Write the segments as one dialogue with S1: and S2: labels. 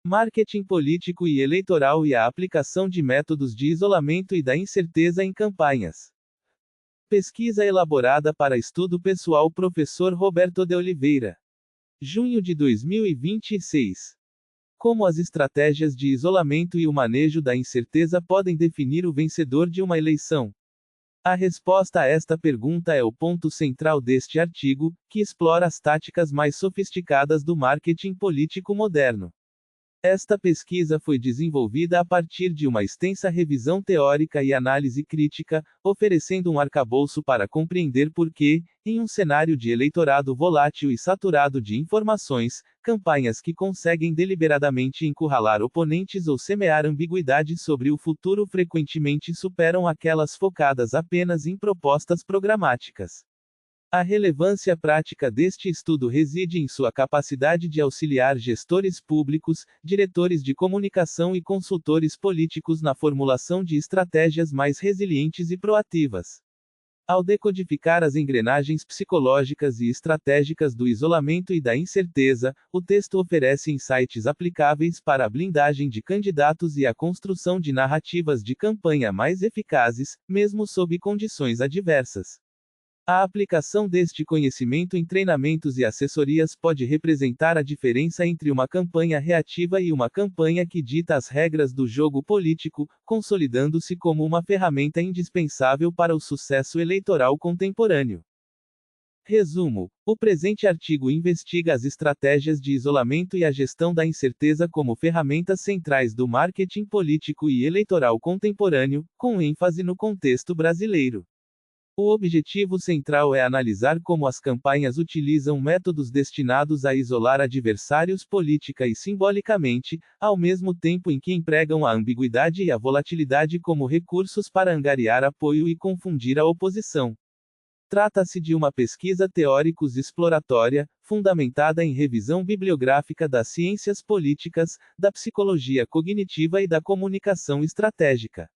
S1: Marketing político e eleitoral e a aplicação de métodos de isolamento e da incerteza em campanhas. Pesquisa elaborada para estudo pessoal Professor Roberto de Oliveira. Junho de 2026. Como as estratégias de isolamento e o manejo da incerteza podem definir o vencedor de uma eleição? A resposta a esta pergunta é o ponto central deste artigo, que explora as táticas mais sofisticadas do marketing político moderno. Esta pesquisa foi desenvolvida a partir de uma extensa revisão teórica e análise crítica, oferecendo um arcabouço para compreender por que, em um cenário de eleitorado volátil e saturado de informações, campanhas que conseguem deliberadamente encurralar oponentes ou semear ambiguidade sobre o futuro frequentemente superam aquelas focadas apenas em propostas programáticas. A relevância prática deste estudo reside em sua capacidade de auxiliar gestores públicos, diretores de comunicação e consultores políticos na formulação de estratégias mais resilientes e proativas. Ao decodificar as engrenagens psicológicas e estratégicas do isolamento e da incerteza, o texto oferece insights aplicáveis para a blindagem de candidatos e a construção de narrativas de campanha mais eficazes, mesmo sob condições adversas. A aplicação deste conhecimento em treinamentos e assessorias pode representar a diferença entre uma campanha reativa e uma campanha que dita as regras do jogo político, consolidando-se como uma ferramenta indispensável para o sucesso eleitoral contemporâneo. Resumo: o presente artigo investiga as estratégias de isolamento e a gestão da incerteza como ferramentas centrais do marketing político e eleitoral contemporâneo, com ênfase no contexto brasileiro. O objetivo central é analisar como as campanhas utilizam métodos destinados a isolar adversários política e simbolicamente, ao mesmo tempo em que empregam a ambiguidade e a volatilidade como recursos para angariar apoio e confundir a oposição. Trata-se de uma pesquisa teóricos-exploratória, fundamentada em revisão bibliográfica das ciências políticas, da psicologia cognitiva e da comunicação estratégica.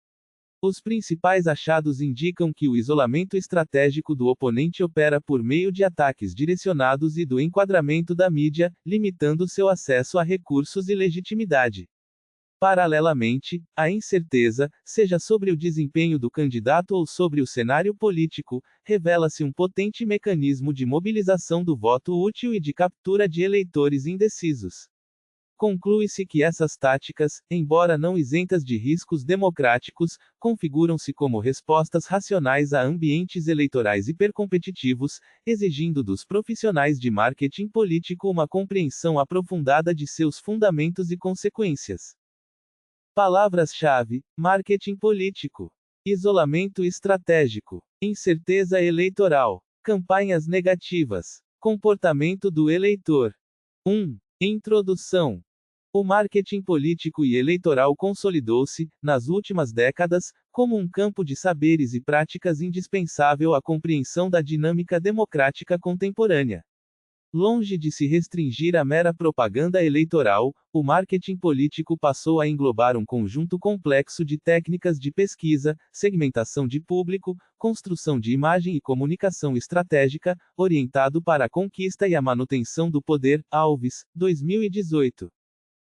S1: Os principais achados indicam que o isolamento estratégico do oponente opera por meio de ataques direcionados e do enquadramento da mídia, limitando seu acesso a recursos e legitimidade. Paralelamente, a incerteza, seja sobre o desempenho do candidato ou sobre o cenário político, revela-se um potente mecanismo de mobilização do voto útil e de captura de eleitores indecisos. Conclui-se que essas táticas, embora não isentas de riscos democráticos, configuram-se como respostas racionais a ambientes eleitorais hipercompetitivos, exigindo dos profissionais de marketing político uma compreensão aprofundada de seus fundamentos e consequências. Palavras-chave: marketing político, isolamento estratégico, incerteza eleitoral, campanhas negativas, comportamento do eleitor. 1. Introdução. O marketing político e eleitoral consolidou-se, nas últimas décadas, como um campo de saberes e práticas indispensável à compreensão da dinâmica democrática contemporânea. Longe de se restringir à mera propaganda eleitoral, o marketing político passou a englobar um conjunto complexo de técnicas de pesquisa, segmentação de público, construção de imagem e comunicação estratégica, orientado para a conquista e a manutenção do poder. Alves, 2018.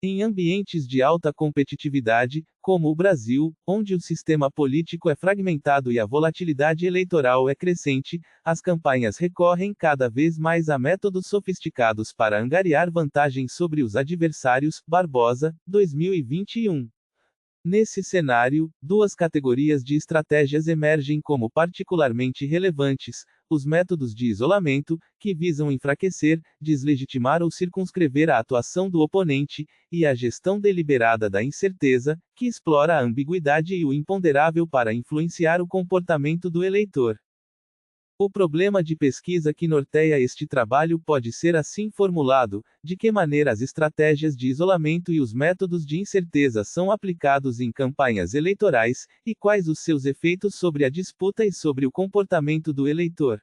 S1: Em ambientes de alta competitividade, como o Brasil, onde o sistema político é fragmentado e a volatilidade eleitoral é crescente, as campanhas recorrem cada vez mais a métodos sofisticados para angariar vantagens sobre os adversários. Barbosa, 2021. Nesse cenário, duas categorias de estratégias emergem como particularmente relevantes: os métodos de isolamento, que visam enfraquecer, deslegitimar ou circunscrever a atuação do oponente, e a gestão deliberada da incerteza, que explora a ambiguidade e o imponderável para influenciar o comportamento do eleitor. O problema de pesquisa que norteia este trabalho pode ser assim formulado: de que maneira as estratégias de isolamento e os métodos de incerteza são aplicados em campanhas eleitorais, e quais os seus efeitos sobre a disputa e sobre o comportamento do eleitor?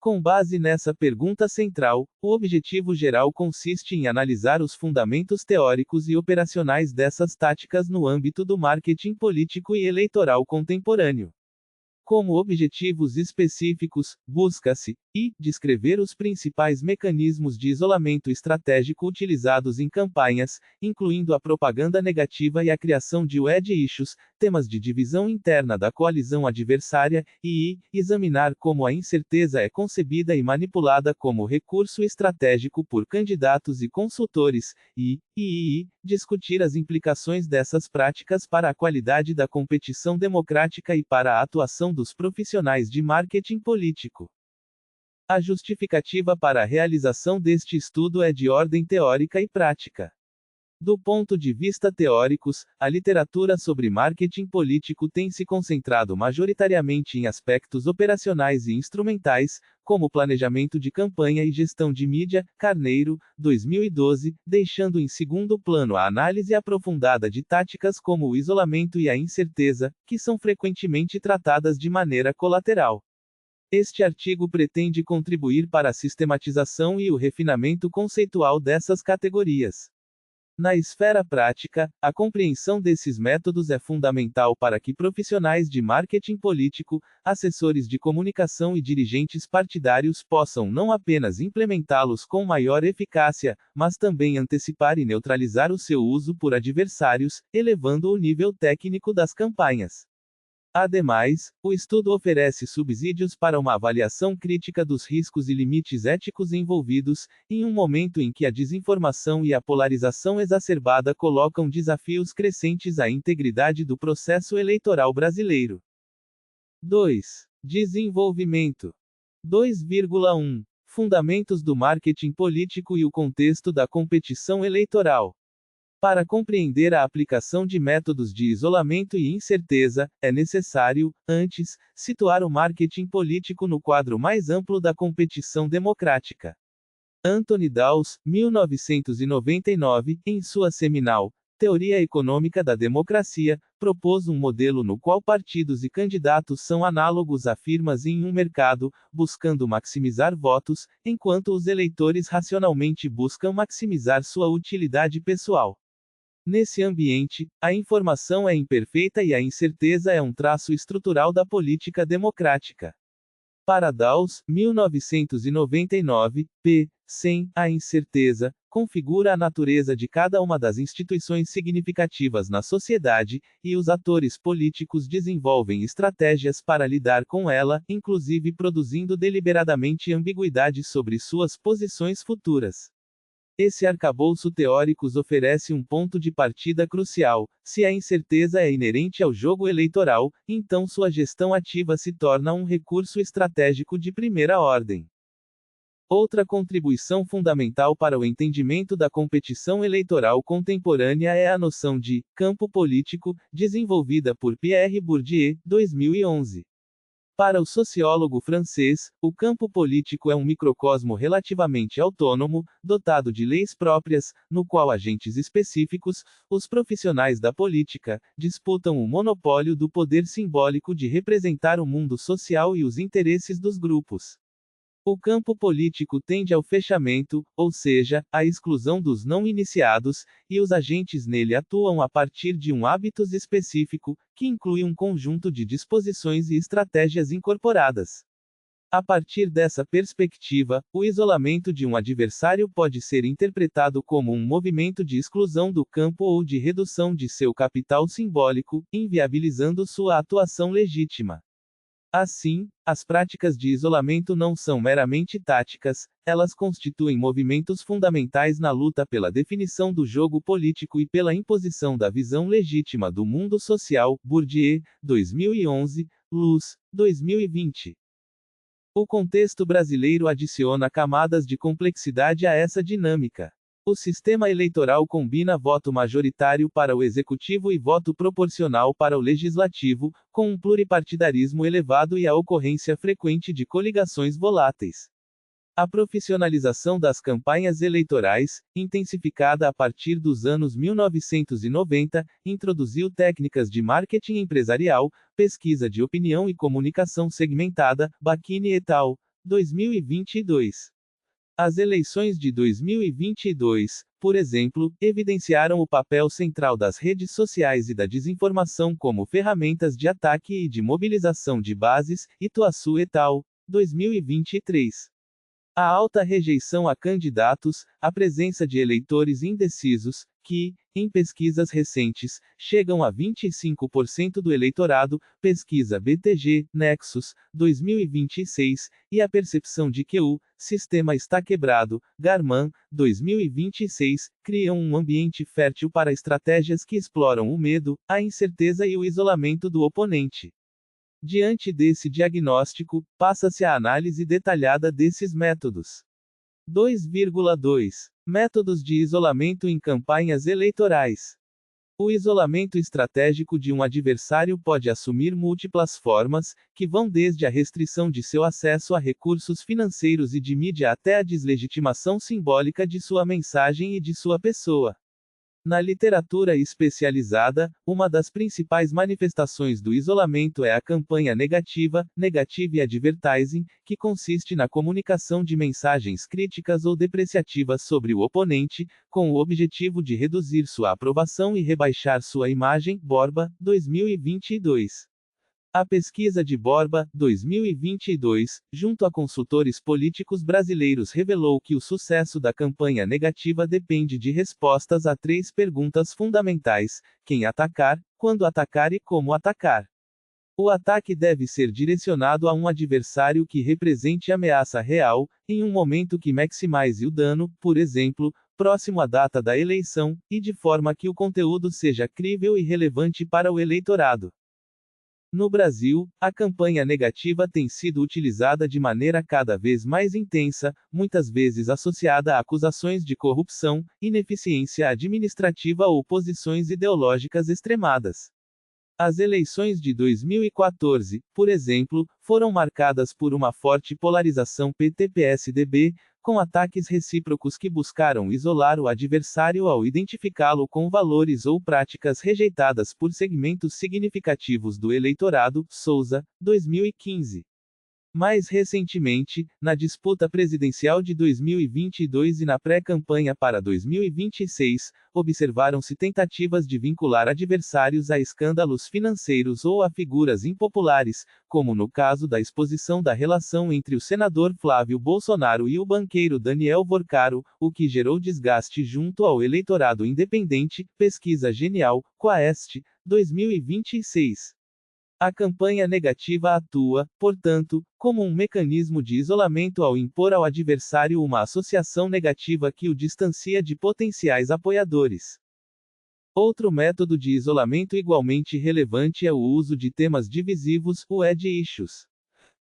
S1: Com base nessa pergunta central, o objetivo geral consiste em analisar os fundamentos teóricos e operacionais dessas táticas no âmbito do marketing político e eleitoral contemporâneo. Como objetivos específicos, busca-se e descrever os principais mecanismos de isolamento estratégico utilizados em campanhas, incluindo a propaganda negativa e a criação de wedge issues, temas de divisão interna da coalizão adversária, e examinar como a incerteza é concebida e manipulada como recurso estratégico por candidatos e consultores, e discutir as implicações dessas práticas para a qualidade da competição democrática e para a atuação dos profissionais de marketing político. A justificativa para a realização deste estudo é de ordem teórica e prática. Do ponto de vista teóricos, a literatura sobre marketing político tem se concentrado majoritariamente em aspectos operacionais e instrumentais, como planejamento de campanha e gestão de mídia, Carneiro, 2012, deixando em segundo plano a análise aprofundada de táticas como o isolamento e a incerteza, que são frequentemente tratadas de maneira colateral. Este artigo pretende contribuir para a sistematização e o refinamento conceitual dessas categorias. Na esfera prática, a compreensão desses métodos é fundamental para que profissionais de marketing político, assessores de comunicação e dirigentes partidários possam não apenas implementá-los com maior eficácia, mas também antecipar e neutralizar o seu uso por adversários, elevando o nível técnico das campanhas. Ademais, o estudo oferece subsídios para uma avaliação crítica dos riscos e limites éticos envolvidos, em um momento em que a desinformação e a polarização exacerbada colocam desafios crescentes à integridade do processo eleitoral brasileiro. 2. Desenvolvimento. 2,1. Fundamentos do marketing político e o contexto da competição eleitoral. Para compreender a aplicação de métodos de isolamento e incerteza, é necessário, antes, situar o marketing político no quadro mais amplo da competição democrática. Anthony Dawes, 1999, em sua seminal Teoria Econômica da Democracia, propôs um modelo no qual partidos e candidatos são análogos a firmas em um mercado, buscando maximizar votos, enquanto os eleitores racionalmente buscam maximizar sua utilidade pessoal. Nesse ambiente, a informação é imperfeita e a incerteza é um traço estrutural da política democrática. Para Dawes, 1999, p. 100, a incerteza configura a natureza de cada uma das instituições significativas na sociedade, e os atores políticos desenvolvem estratégias para lidar com ela, inclusive produzindo deliberadamente ambiguidade sobre suas posições futuras. Esse arcabouço teóricos oferece um ponto de partida crucial. Se a incerteza é inerente ao jogo eleitoral, então sua gestão ativa se torna um recurso estratégico de primeira ordem. Outra contribuição fundamental para o entendimento da competição eleitoral contemporânea é a noção de campo político, desenvolvida por Pierre Bourdieu, 2011. Para o sociólogo francês, o campo político é um microcosmo relativamente autônomo, dotado de leis próprias, no qual agentes específicos, os profissionais da política, disputam o monopólio do poder simbólico de representar o mundo social e os interesses dos grupos. O campo político tende ao fechamento, ou seja, à exclusão dos não iniciados, e os agentes nele atuam a partir de um hábitos específico, que inclui um conjunto de disposições e estratégias incorporadas. A partir dessa perspectiva, o isolamento de um adversário pode ser interpretado como um movimento de exclusão do campo ou de redução de seu capital simbólico, inviabilizando sua atuação legítima. Assim, as práticas de isolamento não são meramente táticas, elas constituem movimentos fundamentais na luta pela definição do jogo político e pela imposição da visão legítima do mundo social. Bourdieu, 2011, Luz, 2020. O contexto brasileiro adiciona camadas de complexidade a essa dinâmica. O sistema eleitoral combina voto majoritário para o executivo e voto proporcional para o legislativo, com um pluripartidarismo elevado e a ocorrência frequente de coligações voláteis. A profissionalização das campanhas eleitorais, intensificada a partir dos anos 1990, introduziu técnicas de marketing empresarial, pesquisa de opinião e comunicação segmentada, Bacchini et al., 2022. As eleições de 2022, por exemplo, evidenciaram o papel central das redes sociais e da desinformação como ferramentas de ataque e de mobilização de bases, Ituaçu et al., 2023. A alta rejeição a candidatos, a presença de eleitores indecisos, que, em pesquisas recentes, chegam a 25% do eleitorado, pesquisa BTG, Nexus, 2026, e a percepção de que o sistema está quebrado, Garman, 2026, criam um ambiente fértil para estratégias que exploram o medo, a incerteza e o isolamento do oponente. Diante desse diagnóstico, passa-se a análise detalhada desses métodos. 2,2. Métodos de isolamento em campanhas eleitorais. O isolamento estratégico de um adversário pode assumir múltiplas formas, que vão desde a restrição de seu acesso a recursos financeiros e de mídia até a deslegitimação simbólica de sua mensagem e de sua pessoa. Na literatura especializada, uma das principais manifestações do isolamento é a campanha negativa, negative advertising, que consiste na comunicação de mensagens críticas ou depreciativas sobre o oponente, com o objetivo de reduzir sua aprovação e rebaixar sua imagem. Borba, 2022. A pesquisa de Borba, 2022, junto a consultores políticos brasileiros revelou que o sucesso da campanha negativa depende de respostas a 3 perguntas fundamentais: quem atacar, quando atacar e como atacar. O ataque deve ser direcionado a um adversário que represente ameaça real, em um momento que maximize o dano, por exemplo, próximo à data da eleição, e de forma que o conteúdo seja crível e relevante para o eleitorado. No Brasil, a campanha negativa tem sido utilizada de maneira cada vez mais intensa, muitas vezes associada a acusações de corrupção, ineficiência administrativa ou posições ideológicas extremadas. As eleições de 2014, por exemplo, foram marcadas por uma forte polarização PT-PSDB, com ataques recíprocos que buscaram isolar o adversário ao identificá-lo com valores ou práticas rejeitadas por segmentos significativos do eleitorado. Souza, 2015. Mais recentemente, na disputa presidencial de 2022 e na pré-campanha para 2026, observaram-se tentativas de vincular adversários a escândalos financeiros ou a figuras impopulares, como no caso da exposição da relação entre o senador Flávio Bolsonaro e o banqueiro Daniel Vorcaro, o que gerou desgaste junto ao eleitorado independente. Pesquisa Genial, Quaest, 2026. A campanha negativa atua, portanto, como um mecanismo de isolamento ao impor ao adversário uma associação negativa que o distancia de potenciais apoiadores. Outro método de isolamento igualmente relevante é o uso de temas divisivos, wedge issues.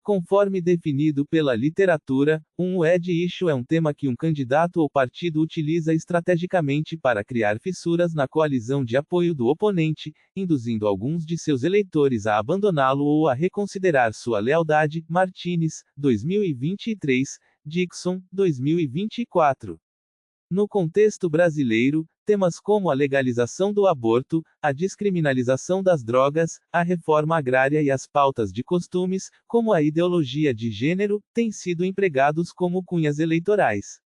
S1: Conforme definido pela literatura, um wedge issue é um tema que um candidato ou partido utiliza estrategicamente para criar fissuras na coalizão de apoio do oponente, induzindo alguns de seus eleitores a abandoná-lo ou a reconsiderar sua lealdade. Martinez, 2023, Dixon, 2024. No contexto brasileiro, temas como a legalização do aborto, a descriminalização das drogas, a reforma agrária e as pautas de costumes, como a ideologia de gênero, têm sido empregados como cunhas eleitorais.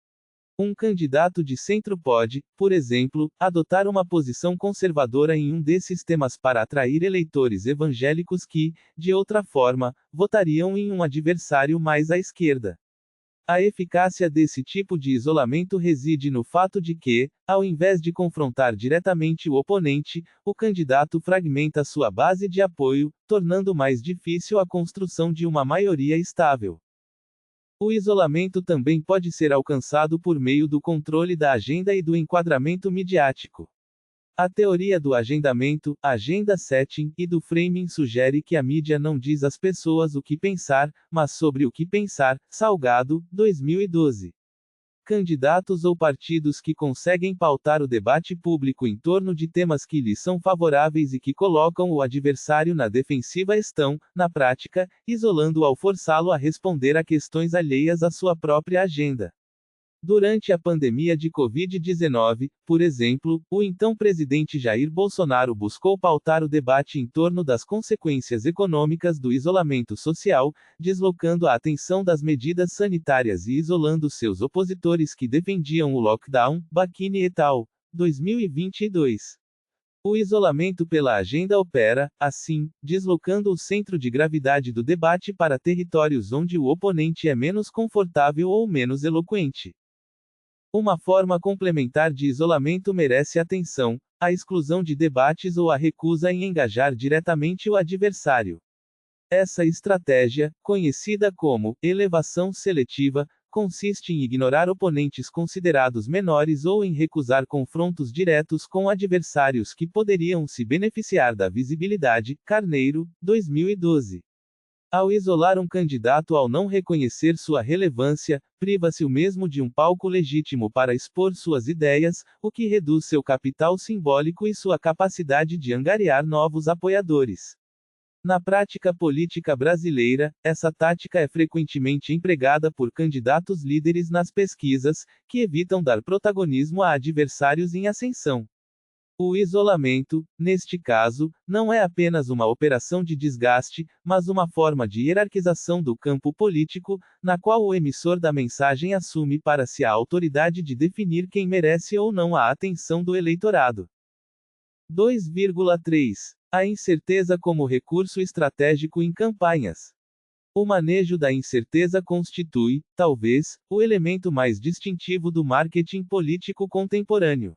S1: Um candidato de centro pode, por exemplo, adotar uma posição conservadora em um desses temas para atrair eleitores evangélicos que, de outra forma, votariam em um adversário mais à esquerda. A eficácia desse tipo de isolamento reside no fato de que, ao invés de confrontar diretamente o oponente, o candidato fragmenta sua base de apoio, tornando mais difícil a construção de uma maioria estável. O isolamento também pode ser alcançado por meio do controle da agenda e do enquadramento midiático. A teoria do agendamento, agenda setting, e do framing sugere que a mídia não diz às pessoas o que pensar, mas sobre o que pensar. Salgado, 2012. Candidatos ou partidos que conseguem pautar o debate público em torno de temas que lhes são favoráveis e que colocam o adversário na defensiva estão, na prática, isolando-o ao forçá-lo a responder a questões alheias à sua própria agenda. Durante a pandemia de Covid-19, por exemplo, o então presidente Jair Bolsonaro buscou pautar o debate em torno das consequências econômicas do isolamento social, deslocando a atenção das medidas sanitárias e isolando seus opositores que defendiam o lockdown. Bacchini et al., 2022. O isolamento pela agenda opera, assim, deslocando o centro de gravidade do debate para territórios onde o oponente é menos confortável ou menos eloquente. Uma forma complementar de isolamento merece atenção: a exclusão de debates ou a recusa em engajar diretamente o adversário. Essa estratégia, conhecida como elevação seletiva, consiste em ignorar oponentes considerados menores ou em recusar confrontos diretos com adversários que poderiam se beneficiar da visibilidade. Carneiro, 2012. Ao isolar um candidato ao não reconhecer sua relevância, priva-se o mesmo de um palco legítimo para expor suas ideias, o que reduz seu capital simbólico e sua capacidade de angariar novos apoiadores. Na prática política brasileira, essa tática é frequentemente empregada por candidatos líderes nas pesquisas, que evitam dar protagonismo a adversários em ascensão. O isolamento, neste caso, não é apenas uma operação de desgaste, mas uma forma de hierarquização do campo político, na qual o emissor da mensagem assume para si a autoridade de definir quem merece ou não a atenção do eleitorado. 2,3. A incerteza como recurso estratégico em campanhas. O manejo da incerteza constitui, talvez, o elemento mais distintivo do marketing político contemporâneo.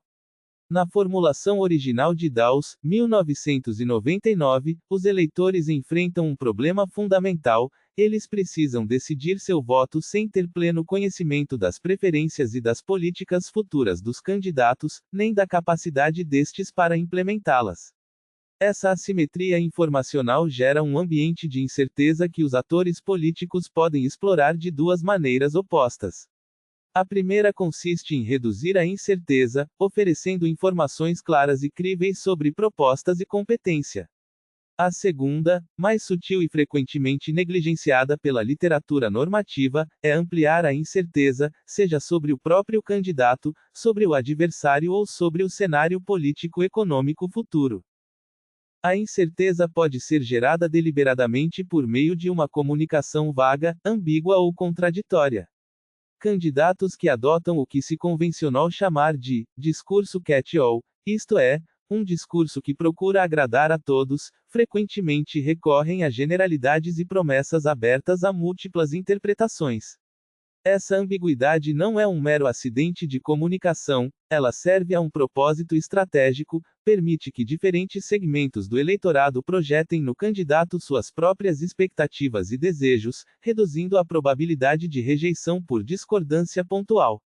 S1: Na formulação original de Dawes, 1999, os eleitores enfrentam um problema fundamental: eles precisam decidir seu voto sem ter pleno conhecimento das preferências e das políticas futuras dos candidatos, nem da capacidade destes para implementá-las. Essa assimetria informacional gera um ambiente de incerteza que os atores políticos podem explorar de duas maneiras opostas. A primeira consiste em reduzir a incerteza, oferecendo informações claras e críveis sobre propostas e competência. A segunda, mais sutil e frequentemente negligenciada pela literatura normativa, é ampliar a incerteza, seja sobre o próprio candidato, sobre o adversário ou sobre o cenário político-econômico futuro. A incerteza pode ser gerada deliberadamente por meio de uma comunicação vaga, ambígua ou contraditória. Candidatos que adotam o que se convencionou chamar de discurso catch-all, isto é, um discurso que procura agradar a todos, frequentemente recorrem a generalidades e promessas abertas a múltiplas interpretações. Essa ambiguidade não é um mero acidente de comunicação, ela serve a um propósito estratégico, permite que diferentes segmentos do eleitorado projetem no candidato suas próprias expectativas e desejos, reduzindo a probabilidade de rejeição por discordância pontual.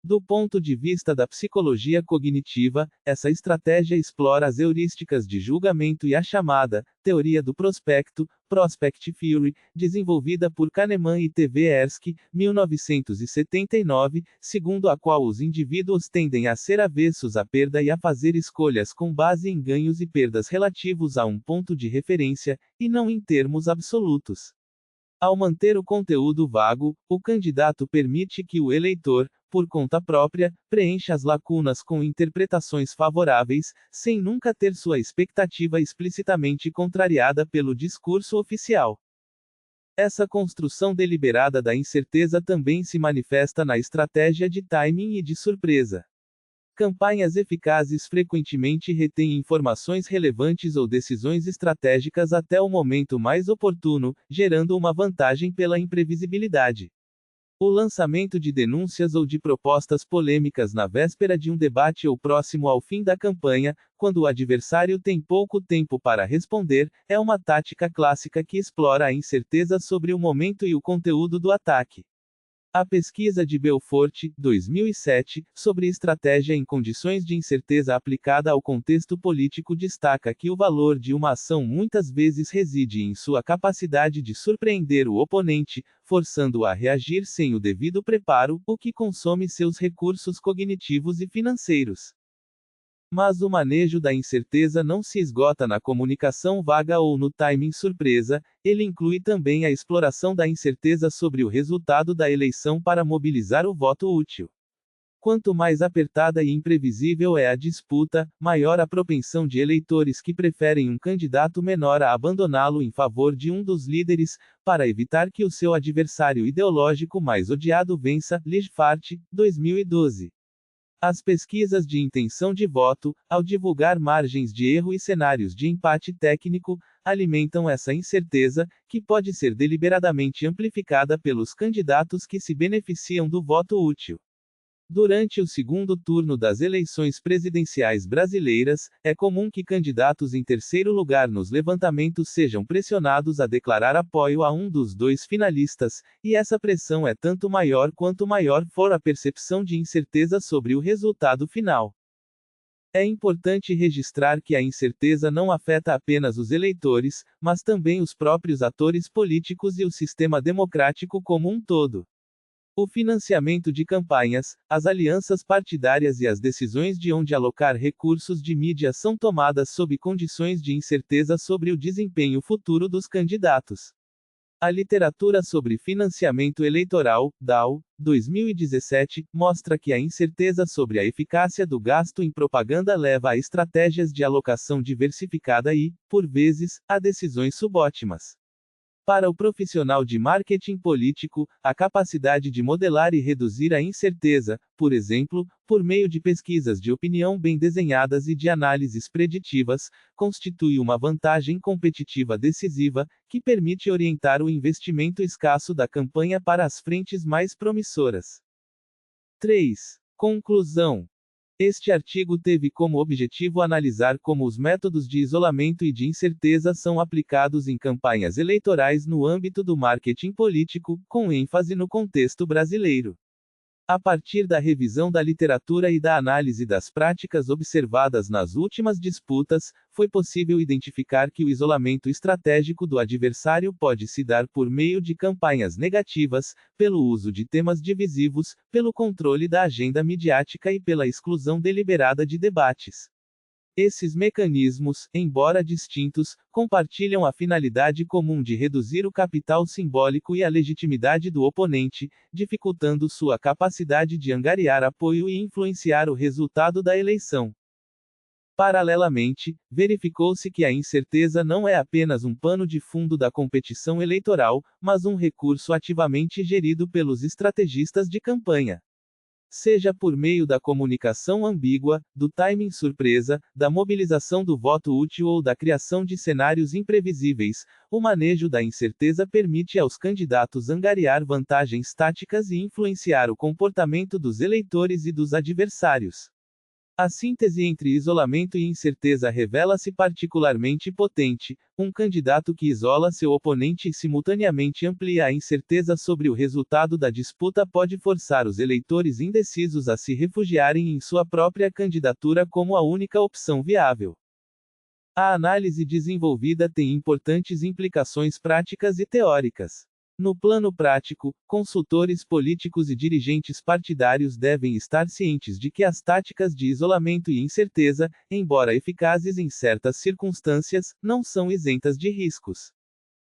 S1: Do ponto de vista da psicologia cognitiva, essa estratégia explora as heurísticas de julgamento e a chamada teoria do prospecto, Prospect Theory, desenvolvida por Kahneman e Tversky, 1979, segundo a qual os indivíduos tendem a ser avessos à perda e a fazer escolhas com base em ganhos e perdas relativos a um ponto de referência, e não em termos absolutos. Ao manter o conteúdo vago, o candidato permite que o eleitor, por conta própria, preencha as lacunas com interpretações favoráveis, sem nunca ter sua expectativa explicitamente contrariada pelo discurso oficial. Essa construção deliberada da incerteza também se manifesta na estratégia de timing e de surpresa. Campanhas eficazes frequentemente retêm informações relevantes ou decisões estratégicas até o momento mais oportuno, gerando uma vantagem pela imprevisibilidade. O lançamento de denúncias ou de propostas polêmicas na véspera de um debate ou próximo ao fim da campanha, quando o adversário tem pouco tempo para responder, é uma tática clássica que explora a incerteza sobre o momento e o conteúdo do ataque. A pesquisa de Belfort, 2007, sobre estratégia em condições de incerteza aplicada ao contexto político destaca que o valor de uma ação muitas vezes reside em sua capacidade de surpreender o oponente, forçando-o a reagir sem o devido preparo, o que consome seus recursos cognitivos e financeiros. Mas o manejo da incerteza não se esgota na comunicação vaga ou no timing surpresa, ele inclui também a exploração da incerteza sobre o resultado da eleição para mobilizar o voto útil. Quanto mais apertada e imprevisível é a disputa, maior a propensão de eleitores que preferem um candidato menor a abandoná-lo em favor de um dos líderes, para evitar que o seu adversário ideológico mais odiado vença. Lichfart, 2012. As pesquisas de intenção de voto, ao divulgar margens de erro e cenários de empate técnico, alimentam essa incerteza, que pode ser deliberadamente amplificada pelos candidatos que se beneficiam do voto útil. Durante o segundo turno das eleições presidenciais brasileiras, é comum que candidatos em terceiro lugar nos levantamentos sejam pressionados a declarar apoio a um dos dois finalistas, e essa pressão é tanto maior quanto maior for a percepção de incerteza sobre o resultado final. É importante registrar que a incerteza não afeta apenas os eleitores, mas também os próprios atores políticos e o sistema democrático como um todo. O financiamento de campanhas, as alianças partidárias e as decisões de onde alocar recursos de mídia são tomadas sob condições de incerteza sobre o desempenho futuro dos candidatos. A literatura sobre financiamento eleitoral, Dow, 2017, mostra que a incerteza sobre a eficácia do gasto em propaganda leva a estratégias de alocação diversificada e, por vezes, a decisões subótimas. Para o profissional de marketing político, a capacidade de modelar e reduzir a incerteza, por exemplo, por meio de pesquisas de opinião bem desenhadas e de análises preditivas, constitui uma vantagem competitiva decisiva, que permite orientar o investimento escasso da campanha para as frentes mais promissoras. 3. Conclusão. Este artigo teve como objetivo analisar como os métodos de isolamento e de incerteza são aplicados em campanhas eleitorais no âmbito do marketing político, com ênfase no contexto brasileiro. A partir da revisão da literatura e da análise das práticas observadas nas últimas disputas, foi possível identificar que o isolamento estratégico do adversário pode se dar por meio de campanhas negativas, pelo uso de temas divisivos, pelo controle da agenda midiática e pela exclusão deliberada de debates. Esses mecanismos, embora distintos, compartilham a finalidade comum de reduzir o capital simbólico e a legitimidade do oponente, dificultando sua capacidade de angariar apoio e influenciar o resultado da eleição. Paralelamente, verificou-se que a incerteza não é apenas um pano de fundo da competição eleitoral, mas um recurso ativamente gerido pelos estrategistas de campanha. Seja por meio da comunicação ambígua, do timing surpresa, da mobilização do voto útil ou da criação de cenários imprevisíveis, o manejo da incerteza permite aos candidatos angariar vantagens táticas e influenciar o comportamento dos eleitores e dos adversários. A síntese entre isolamento e incerteza revela-se particularmente potente. Um candidato que isola seu oponente e simultaneamente amplia a incerteza sobre o resultado da disputa pode forçar os eleitores indecisos a se refugiarem em sua própria candidatura como a única opção viável. A análise desenvolvida tem importantes implicações práticas e teóricas. No plano prático, consultores políticos e dirigentes partidários devem estar cientes de que as táticas de isolamento e incerteza, embora eficazes em certas circunstâncias, não são isentas de riscos.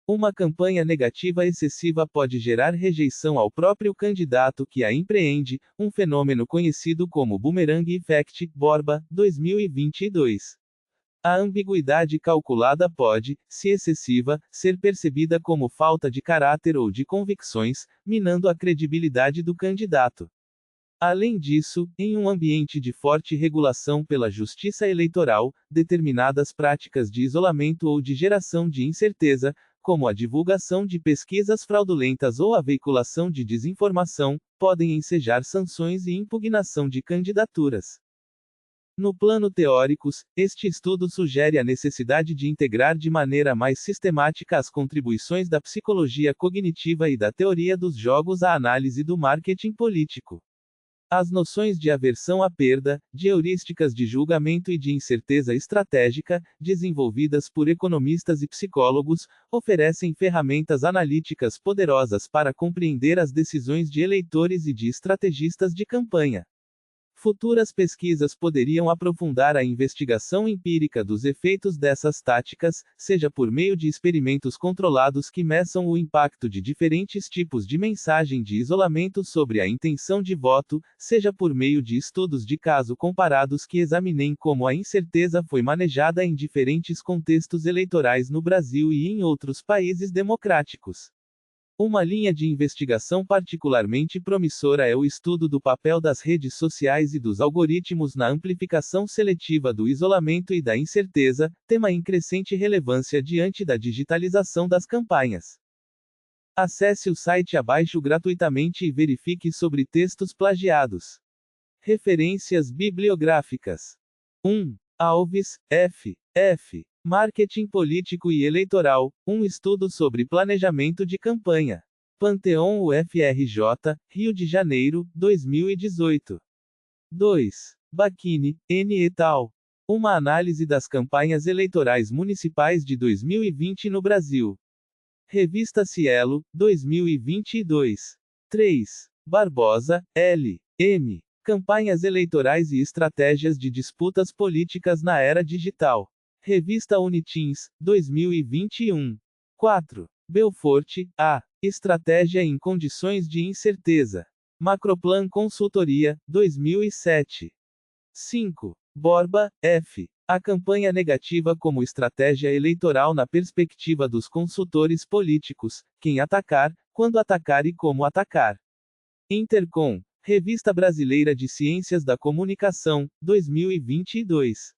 S1: Uma campanha negativa excessiva pode gerar rejeição ao próprio candidato que a empreende, um fenômeno conhecido como Boomerang Effect, Borba, 2022. A ambiguidade calculada pode, se excessiva, ser percebida como falta de caráter ou de convicções, minando a credibilidade do candidato. Além disso, em um ambiente de forte regulação pela justiça eleitoral, determinadas práticas de isolamento ou de geração de incerteza, como a divulgação de pesquisas fraudulentas ou a veiculação de desinformação, podem ensejar sanções e impugnação de candidaturas. No plano teóricos, este estudo sugere a necessidade de integrar de maneira mais sistemática as contribuições da psicologia cognitiva e da teoria dos jogos à análise do marketing político. As noções de aversão à perda, de heurísticas de julgamento e de incerteza estratégica, desenvolvidas por economistas e psicólogos, oferecem ferramentas analíticas poderosas para compreender as decisões de eleitores e de estrategistas de campanha. Futuras pesquisas poderiam aprofundar a investigação empírica dos efeitos dessas táticas, seja por meio de experimentos controlados que meçam o impacto de diferentes tipos de mensagem de isolamento sobre a intenção de voto, seja por meio de estudos de caso comparados que examinem como a incerteza foi manejada em diferentes contextos eleitorais no Brasil e em outros países democráticos. Uma linha de investigação particularmente promissora é o estudo do papel das redes sociais e dos algoritmos na amplificação seletiva do isolamento e da incerteza, tema em crescente relevância diante da digitalização das campanhas. Acesse o site abaixo gratuitamente e verifique sobre textos plagiados. Referências bibliográficas. 1. Alves, F. Marketing Político e Eleitoral, um estudo sobre planejamento de campanha. Panteon UFRJ, Rio de Janeiro, 2018. 2. Bacchini, N. et al. Uma análise das campanhas eleitorais municipais de 2020 no Brasil. Revista Cielo, 2022. 3. Barbosa, L. M. Campanhas eleitorais e estratégias de disputas políticas na era digital. Revista Unitins, 2021. 4. Belforte, A. Estratégia em condições de incerteza. Macroplan Consultoria, 2007. 5. Borba, F. A campanha negativa como estratégia eleitoral na perspectiva dos consultores políticos, quem atacar, quando atacar e como atacar. Intercom, Revista Brasileira de Ciências da Comunicação, 2022.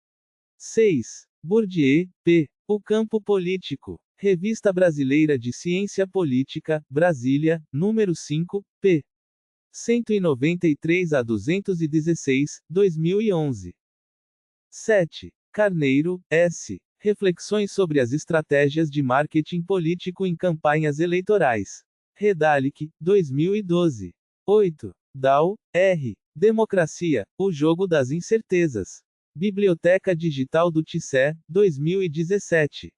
S1: 6. Bourdieu, P. O Campo Político. Revista Brasileira de Ciência Política, Brasília, número 5, p. 193 a 216, 2011. 7. Carneiro, S. Reflexões sobre as estratégias de marketing político em campanhas eleitorais. Redalic, 2012. 8. Dal, R. Democracia, o jogo das incertezas. Biblioteca Digital do TICE, 2017.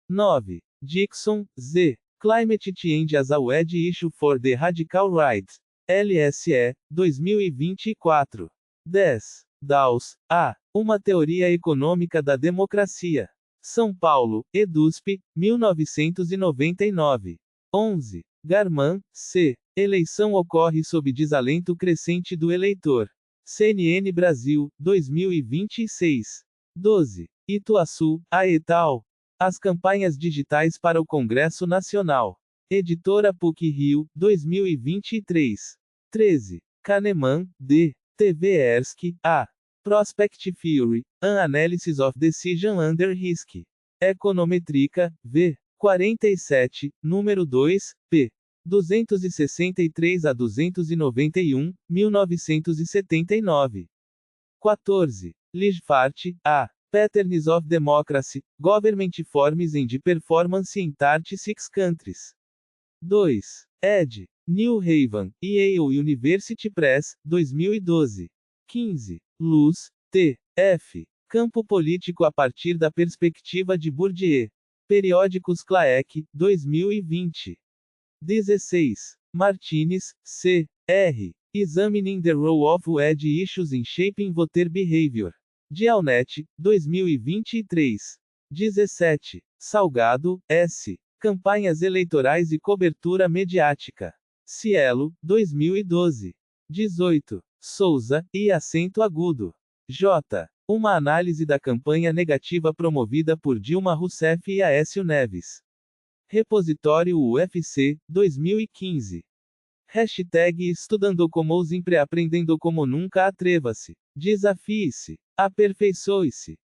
S1: 9. Dixon, Z. Climate Change as a Wedge Issue for the Radical Right. LSE, 2024. 10. Dawes, A. Uma Teoria Econômica da Democracia. São Paulo, EDUSP, 1999. 11. Garman, C. Eleição ocorre sob desalento crescente do eleitor. CNN Brasil, 2026. 12. Ituaçu, A. et al. As campanhas digitais para o Congresso Nacional. Editora PUC-Rio, 2023. 13. Kahneman, D. Tversky, A. Prospect Theory, An Analysis of Decision Under Risk. Econométrica, V. 47, número 2, p. 263 a 291, 1979. 14. Lichfart, A. Patterns of Democracy, Government Forms and Performance in 36 Countries. 2. ed. New Haven, Yale University Press, 2012. 15. Luz, T. F. Campo Político a partir da perspectiva de Bourdieu. Periódicos Claec, 2020. 16. Martinez, C. R. Examining the Role of Wedge Issues in Shaping Voter Behavior. Dialnet, 2023. 17. Salgado, S. Campanhas eleitorais e cobertura mediática. Cielo, 2012. 18. Souza, e acento agudo. J. Uma análise da campanha negativa promovida por Dilma Rousseff e Aécio Neves. Repositório UFC, 2015. Hashtag Estudando como sempre aprendendo como nunca atreva-se. Desafie-se. Aperfeiçoe-se.